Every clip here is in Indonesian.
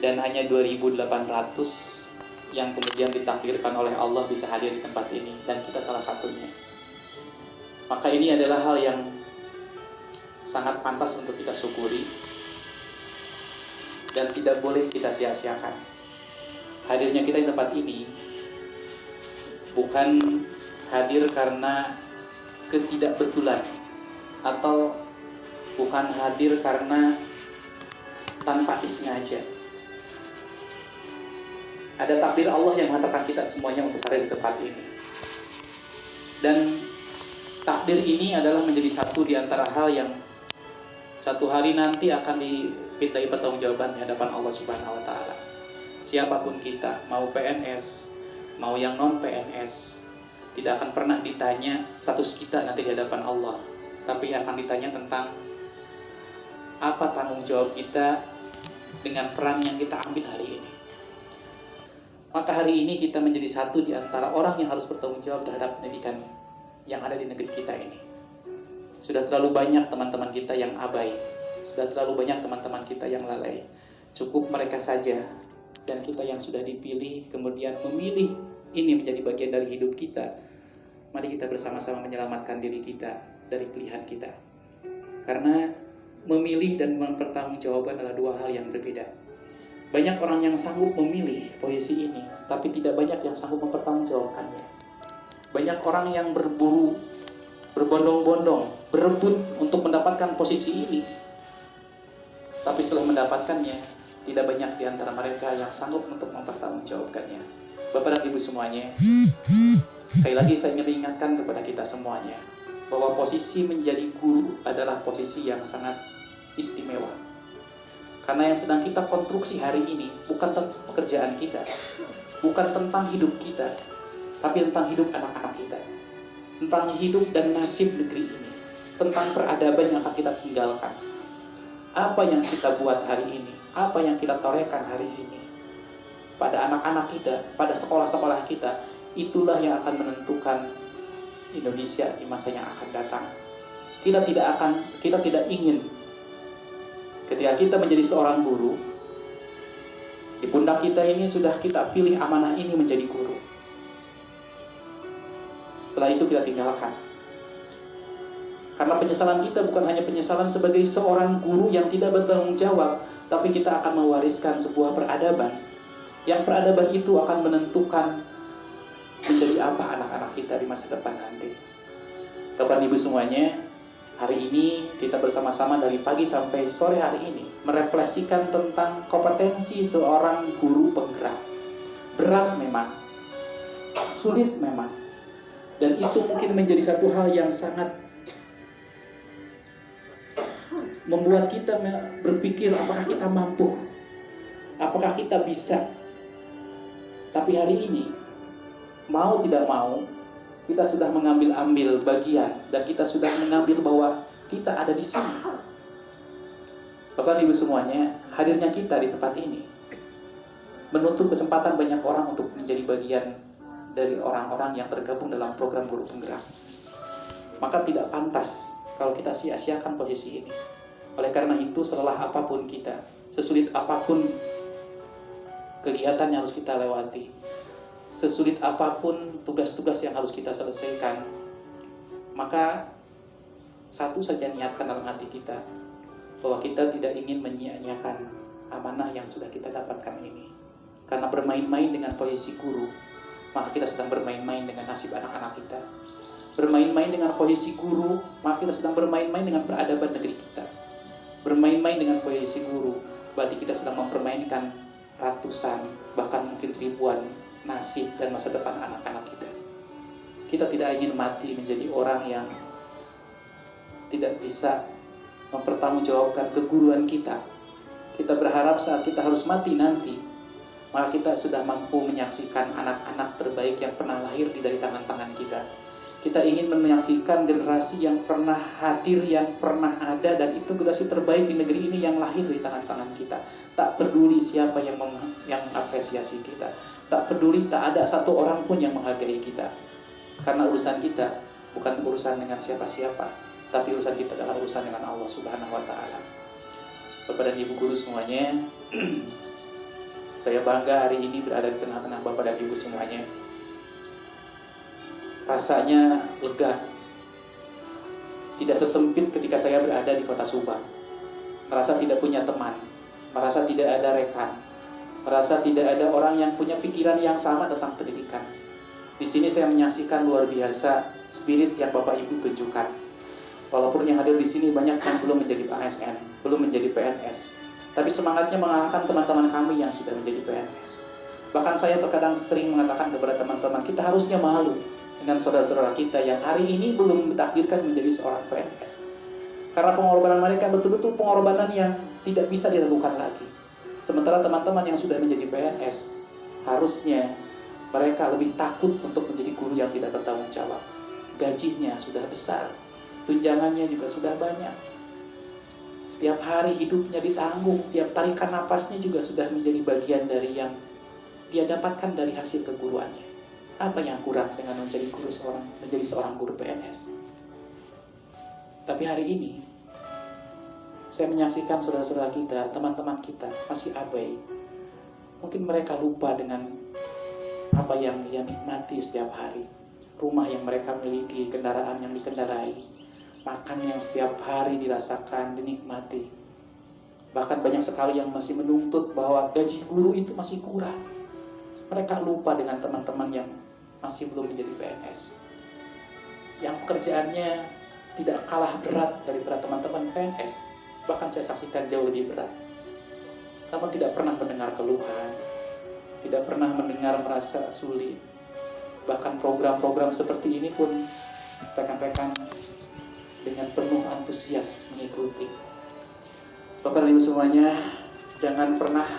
dan hanya 2.800 yang kemudian ditakdirkan oleh Allah bisa hadir di tempat ini, dan kita salah satunya. Maka ini adalah hal yang sangat pantas untuk kita syukuri dan tidak boleh kita sia-siakan. Hadirnya kita di tempat ini bukan hadir karena ketidakbetulan atau bukan hadir karena tanpa disengaja. Ada takdir Allah yang mengatakan kita semuanya untuk hadir di tempat ini. Dan takdir ini adalah menjadi satu di antara hal yang satu hari nanti akan dimintai pertanggungjawaban di hadapan Allah Subhanahu wa taala. Siapapun kita, mau PNS, mau yang non PNS, tidak akan pernah ditanya status kita nanti di hadapan Allah, tapi akan ditanya tentang apa tanggung jawab kita dengan peran yang kita ambil hari ini. Maka hari ini kita menjadi satu di antara orang yang harus bertanggung jawab terhadap pendidikan yang ada di negeri kita ini. Sudah terlalu banyak teman-teman kita yang abai, sudah terlalu banyak teman-teman kita yang lalai. Cukup mereka saja dan kita yang sudah dipilih kemudian memilih ini menjadi bagian dari hidup kita. Mari kita bersama-sama menyelamatkan diri kita dari pilihan kita. Karena memilih dan mempertanggungjawabkan adalah dua hal yang berbeda. Banyak orang yang sanggup memilih posisi ini, tapi tidak banyak yang sanggup mempertanggungjawabkannya. Banyak orang yang berburu, berbondong-bondong, berebut untuk mendapatkan posisi ini, tapi setelah mendapatkannya, tidak banyak di antara mereka yang sanggup untuk mempertanggungjawabkannya. Bapak dan Ibu semuanya, sekali lagi saya ingin mengingatkan kepada kita semuanya bahwa posisi menjadi guru adalah posisi yang sangat istimewa. Karena yang sedang kita konstruksi hari ini bukan tentang pekerjaan kita, bukan tentang hidup kita, tapi tentang hidup anak-anak kita, tentang hidup dan nasib negeri ini, tentang peradaban yang akan kita tinggalkan. Apa yang kita buat hari ini, apa yang kita torehkan hari ini pada anak-anak kita, pada sekolah-sekolah kita, itulah yang akan menentukan Indonesia di masa yang akan datang. Kita tidak ingin ketika kita menjadi seorang guru, di pundak kita ini sudah kita pilih amanah ini menjadi guru. Setelah itu kita tinggalkan. Karena penyesalan kita bukan hanya penyesalan sebagai seorang guru yang tidak bertanggung jawab, tapi kita akan mewariskan sebuah peradaban. Yang peradaban itu akan menentukan menjadi apa anak-anak kita di masa depan nanti. Bapak Ibu semuanya, hari ini kita bersama-sama dari pagi sampai sore hari ini merefleksikan tentang kompetensi seorang guru penggerak. Berat memang, sulit memang, dan itu mungkin menjadi satu hal yang sangat membuat kita berpikir apakah kita mampu, apakah kita bisa. Tapi hari ini, mau tidak mau, kita sudah mengambil bagian dan kita sudah mengambil bahwa kita ada di sini. Bapak Ibu semuanya, hadirnya kita di tempat ini menutup kesempatan banyak orang untuk menjadi bagian dari orang-orang yang tergabung dalam program guru penggerak. Maka tidak pantas kalau kita sia-siakan posisi ini. Oleh karena itu, selelah apapun kita, sesulit apapun kegiatan yang harus kita lewati, sesulit apapun tugas-tugas yang harus kita selesaikan, maka satu saja niatkan dalam hati kita, bahwa kita tidak ingin menyia-nyiakan amanah yang sudah kita dapatkan ini. Karena bermain-main dengan posisi guru, maka kita sedang bermain-main dengan nasib anak-anak kita. Bermain-main dengan posisi guru, maka kita sedang bermain-main dengan peradaban negeri kita. Bermain-main dengan posisi guru, berarti kita sedang mempermainkan ratusan, bahkan mungkin ribuan nasib dan masa depan anak-anak kita. Kita tidak ingin mati menjadi orang yang tidak bisa mempertanggungjawabkan keguruan kita. Kita berharap saat kita harus mati nanti, maka kita sudah mampu menyaksikan anak-anak terbaik yang pernah lahir dari tangan-tangan kita. Kita ingin menyaksikan generasi yang pernah hadir, yang pernah ada, dan itu generasi terbaik di negeri ini yang lahir di tangan-tangan kita. Tak peduli siapa yang mengapresiasi kita, tak peduli, tak ada satu orang pun yang menghargai kita. Karena urusan kita bukan urusan dengan siapa-siapa, tapi urusan kita adalah urusan dengan Allah Subhanahu wa Ta'ala. Bapak dan Ibu guru semuanya, Saya bangga hari ini berada di tengah-tengah Bapak dan Ibu semuanya. Rasanya lega. Tidak sesempit ketika saya berada di kota Subang. Merasa tidak punya teman, merasa tidak ada rekan, merasa tidak ada orang yang punya pikiran yang sama tentang pendidikan. Di sini saya menyaksikan luar biasa spirit yang Bapak Ibu tunjukkan. Walaupun yang hadir di sini banyak yang belum menjadi ASN, belum menjadi PNS, tapi semangatnya mengalahkan teman-teman kami yang sudah menjadi PNS. Bahkan saya terkadang sering mengatakan kepada teman-teman, kita harusnya malu dengan saudara-saudara kita yang hari ini belum ditakdirkan menjadi seorang PNS. Karena pengorbanan mereka betul-betul pengorbanan yang tidak bisa diragukan lagi. Sementara teman-teman yang sudah menjadi PNS, harusnya mereka lebih takut untuk menjadi guru yang tidak bertanggung jawab. Gajinya sudah besar, tunjangannya juga sudah banyak. Setiap hari hidupnya ditanggung, tiap tarikan napasnya juga sudah menjadi bagian dari yang dia dapatkan dari hasil keguruannya. Apa yang kurang dengan menjadi seorang guru PNS? Tapi hari ini saya menyaksikan saudara-saudara kita, teman-teman kita masih abai. Mungkin mereka lupa dengan apa yang dia nikmati setiap hari. Rumah yang mereka miliki, kendaraan yang dikendarai, makan yang setiap hari dirasakan, dinikmati. Bahkan banyak sekali yang masih menuntut bahwa gaji guru itu masih kurang. Mereka lupa dengan teman-teman yang masih belum menjadi PNS, yang pekerjaannya tidak kalah berat daripada teman-teman PNS, bahkan saya saksikan jauh lebih berat. Namun tidak pernah mendengar keluhan, tidak pernah mendengar merasa sulit. Bahkan program-program seperti ini pun rekan-rekan dengan penuh antusias mengikuti. Bapak dan Ibu semuanya, jangan pernah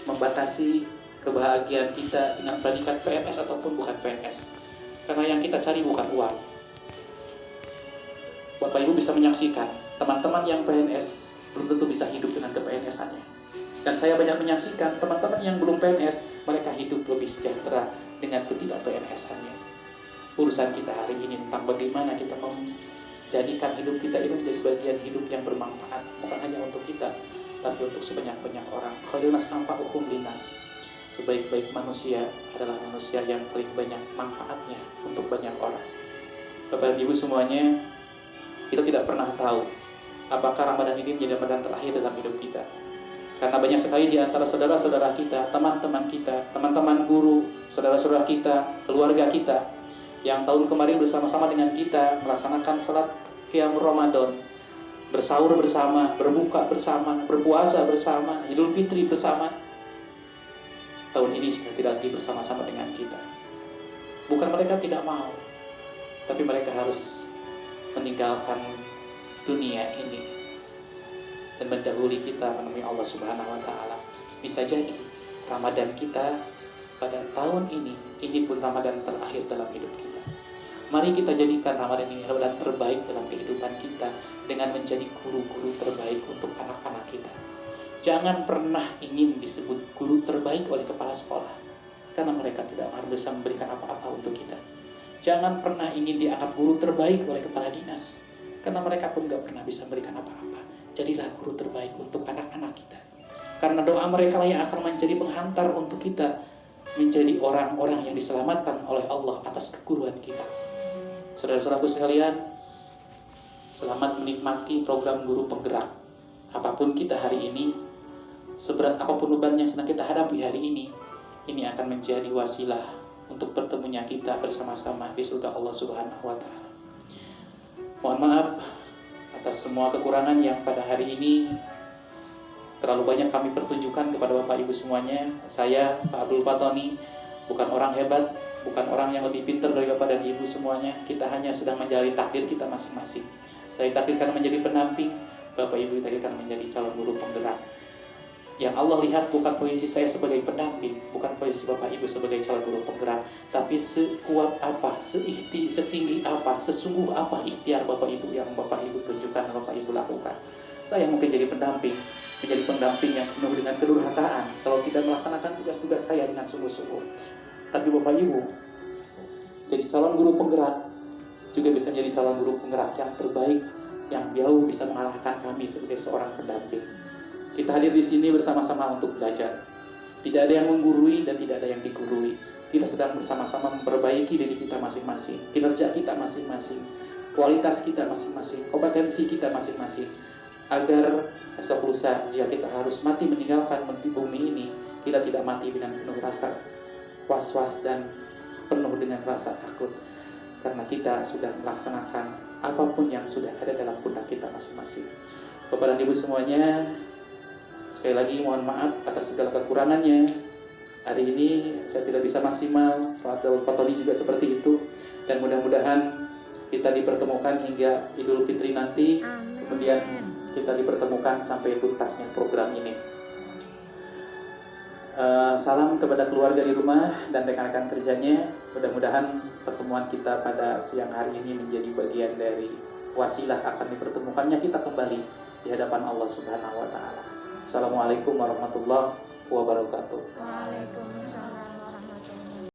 membatasi kebahagiaan kita dengan predikat PNS ataupun bukan PNS. Karena yang kita cari bukan uang. Bapak Ibu bisa menyaksikan, teman-teman yang PNS belum tentu bisa hidup dengan ke-PNS-annya. Dan saya banyak menyaksikan teman-teman yang belum PNS, mereka hidup lebih sejahtera dengan ketidak-PNS-annya. Urusan kita hari ini tentang bagaimana kita menjadikan hidup kita ini menjadi bagian hidup yang bermanfaat, bukan hanya untuk kita, tapi untuk sebanyak-banyak orang. Khairun nas anfa'uhum linnas. Sebaik-baik manusia adalah manusia yang paling banyak manfaatnya untuk banyak orang. Bapak Ibu semuanya, kita tidak pernah tahu apakah Ramadan ini menjadi Ramadan terakhir dalam hidup kita. Karena banyak sekali di antara saudara-saudara kita, teman-teman kita, teman-teman guru, saudara-saudara kita, keluarga kita, yang tahun kemarin bersama-sama dengan kita melaksanakan sholat Qiyam Ramadan, bersahur bersama, berbuka bersama, berpuasa bersama, Idul Fitri bersama, tahun ini sudah tidak lagi bersama-sama dengan kita. Bukan mereka tidak mau, tapi mereka harus meninggalkan dunia ini dan mendahului kita menemui Allah Subhanahu wa Ta'ala. Bisa jadi Ramadan kita pada tahun ini pun Ramadan terakhir dalam hidup kita. Mari kita jadikan Ramadan ini Ramadan terbaik dalam kehidupan kita dengan menjadi guru-guru terbaik untuk anak-anak kita. Jangan pernah ingin disebut guru terbaik oleh kepala sekolah, karena mereka tidak akan bisa memberikan apa-apa untuk kita. Jangan pernah ingin dianggap guru terbaik oleh kepala dinas, karena mereka pun gak pernah bisa memberikan apa-apa. Jadilah guru terbaik untuk anak-anak kita, karena doa mereka lah yang akan menjadi penghantar untuk kita menjadi orang-orang yang diselamatkan oleh Allah atas keguruan kita. Saudara-saudaraku sekalian, selamat menikmati program Guru Penggerak. Apapun kita hari ini, seberat apapun beban yang sedang kita hadapi hari ini akan menjadi wasilah untuk bertemunya kita bersama-sama di surga Allah Subhanahu wa Ta'ala. Mohon maaf atas semua kekurangan yang pada hari ini terlalu banyak kami pertunjukkan kepada Bapak Ibu semuanya. Saya, Pak Abdul Fatoni, bukan orang hebat, bukan orang yang lebih pintar dari Bapak dan Ibu semuanya. Kita hanya sedang menjalani takdir kita masing-masing. Saya takdirkan menjadi pendamping, Bapak Ibu ditakdirkan menjadi calon guru penggerak. Yang Allah lihat bukan posisi saya sebagai pendamping, bukan posisi Bapak Ibu sebagai calon guru penggerak, tapi sekuat apa, setinggi apa, sesungguh apa ikhtiar Bapak Ibu yang Bapak Ibu tunjukkan dan Bapak Ibu lakukan. Saya mungkin jadi pendamping, menjadi pendamping yang penuh dengan kedurhakaan kalau tidak melaksanakan tugas-tugas saya dengan sungguh-sungguh. Tapi Bapak Ibu jadi calon guru penggerak juga bisa menjadi calon guru penggerak yang terbaik, yang jauh bisa mengalahkan kami sebagai seorang pendamping. Kita hadir di sini bersama-sama untuk belajar. Tidak ada yang menggurui dan tidak ada yang digurui. Kita sedang bersama-sama memperbaiki diri kita masing-masing, kinerja kita masing-masing, kualitas kita masing-masing, kompetensi kita masing-masing, agar esok lusa jika kita harus mati meninggalkan bumi ini, kita tidak mati dengan penuh rasa was-was dan penuh dengan rasa takut, karena kita sudah melaksanakan apapun yang sudah ada dalam pundak kita masing-masing. Bapak dan Ibu semuanya, sekali lagi mohon maaf atas segala kekurangannya. Hari ini saya tidak bisa maksimal, Pak Tony juga seperti itu. Dan mudah-mudahan kita dipertemukan hingga Idul Fitri nanti. Kemudian kita dipertemukan sampai tuntasnya program ini. Salam kepada keluarga di rumah dan rekan-rekan kerjanya. Mudah-mudahan pertemuan kita pada siang hari ini menjadi bagian dari wasilah akan dipertemukannya kita kembali di hadapan Allah Subhanahu wa Ta'ala. Assalamualaikum warahmatullahi wabarakatuh.